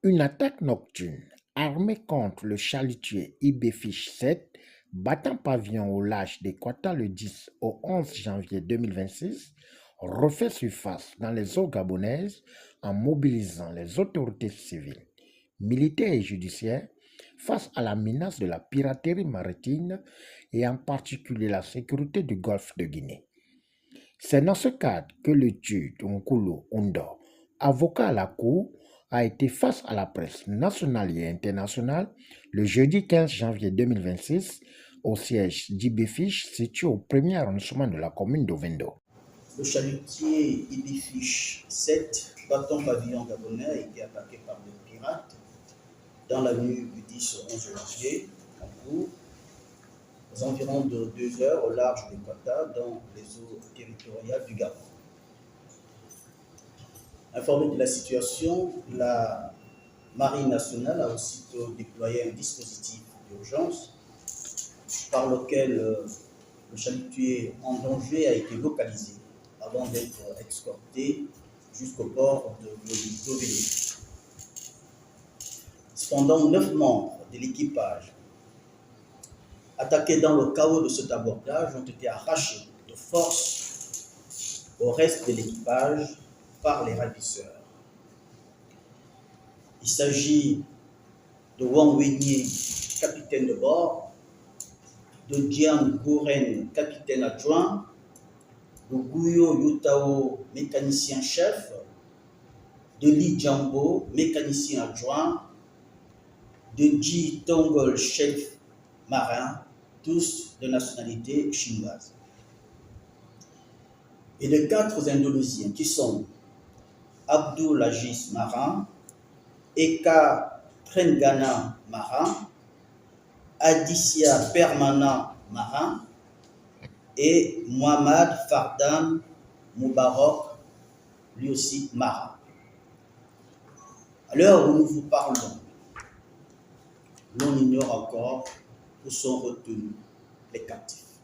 Une attaque nocturne armée contre le chalutier IB-Fish 7 battant pavillon au large d'Équateur le 10 au 11 janvier 2026 refait surface dans les eaux gabonaises en mobilisant les autorités civiles, militaires et judiciaires face à la menace de la piraterie maritime et en particulier la sécurité du golfe de Guinée. C'est dans ce cadre que le juge Nkulu Ondo, avocat à la Cour, a été face à la presse nationale et internationale le jeudi 15 janvier 2026 au siège d'IBFISH situé au premier arrondissement de la commune d'Ovendo. Le chalutier IBFISH 7, battant pavillon gabonais, a été attaqué par des pirates dans la nuit du 10 au 11 janvier, en cours, aux environs de 2 heures au large d'Équateur, dans les eaux territoriales du Gabon. Informé de la situation, la Marine nationale a aussitôt déployé un dispositif d'urgence par lequel le chalutier en danger a été localisé avant d'être escorté jusqu'au port de Dovéné. Cependant, 9 membres de l'équipage attaqués dans le chaos de cet abordage ont été arrachés de force au reste de l'équipage par les ravisseurs. Il s'agit de Wang Wenyi, capitaine de bord, de Jian Guren, capitaine adjoint, de Guyo Yutao, mécanicien-chef, de Li Jiambo, mécanicien adjoint, de Ji Tongol, chef marin, tous de nationalité chinoise. Et de 4 Indonésiens qui sont Abdul Aziz marin, Eka Trenggana marin, Aditya Permana marin et Mohamed Fardan Moubarak, lui aussi marin. À l'heure où nous vous parlons, l'on ignore encore où sont retenus les captifs.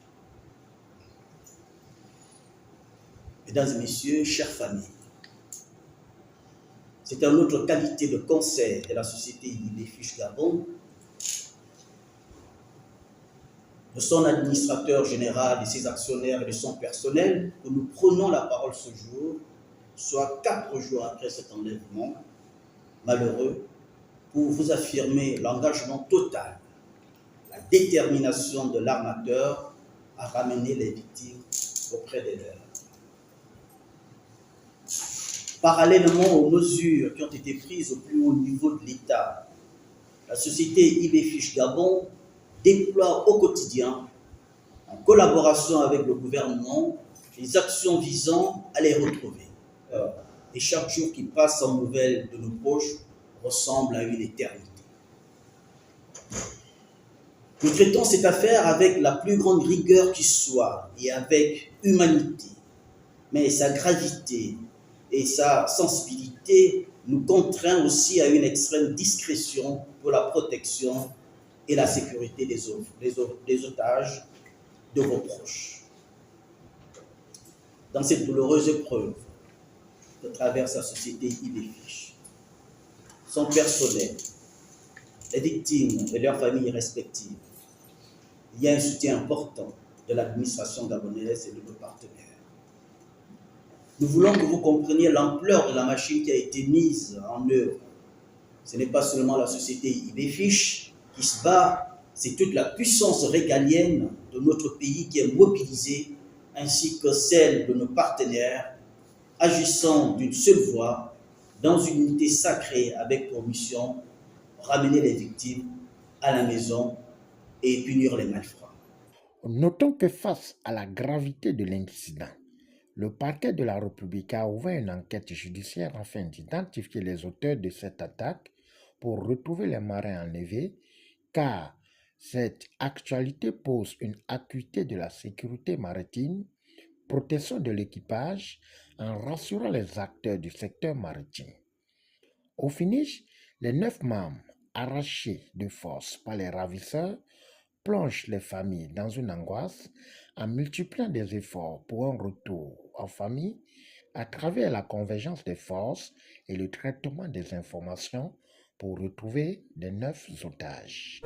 Mesdames et messieurs, chères familles, c'est une autre qualité de conseil de la société IBFISH Gabon, de son administrateur général, de ses actionnaires et de son personnel, que nous prenons la parole ce jour, soit 4 jours après cet enlèvement malheureux, pour vous affirmer l'engagement total, la détermination de l'armateur à ramener les victimes auprès des leurs. Parallèlement aux mesures qui ont été prises au plus haut niveau de l'État, la société IBFISH Gabon déploie au quotidien, en collaboration avec le gouvernement, les actions visant à les retrouver. Et chaque jour qui passe sans nouvelles de nos proches ressemble à une éternité. Nous traitons cette affaire avec la plus grande rigueur qui soit et avec humanité, mais sa gravité et sa sensibilité nous contraint aussi à une extrême discrétion pour la protection et la sécurité des otages de vos proches. Dans cette douloureuse épreuve que traverse la société IBFISH, son personnel, les victimes et leurs familles respectives, il y a un soutien important de l'administration gabonaise et de nos partenaires. Nous voulons que vous compreniez l'ampleur de la machine qui a été mise en œuvre. Ce n'est pas seulement la société IBFISH qui se bat, c'est toute la puissance régalienne de notre pays qui est mobilisée, ainsi que celle de nos partenaires, agissant d'une seule voix, dans une unité sacrée avec pour mission ramener les victimes à la maison et punir les malfrats. Notons que face à la gravité de l'incident, le parquet de la République a ouvert une enquête judiciaire afin d'identifier les auteurs de cette attaque pour retrouver les marins enlevés, car cette actualité pose une acuité de la sécurité maritime, protection de l'équipage, en rassurant les acteurs du secteur maritime. Au finish, les 9 membres arrachés de force par les ravisseurs plongent les familles dans une angoisse en multipliant des efforts pour un retour en famille à travers la convergence des forces et le traitement des informations pour retrouver les 9 otages.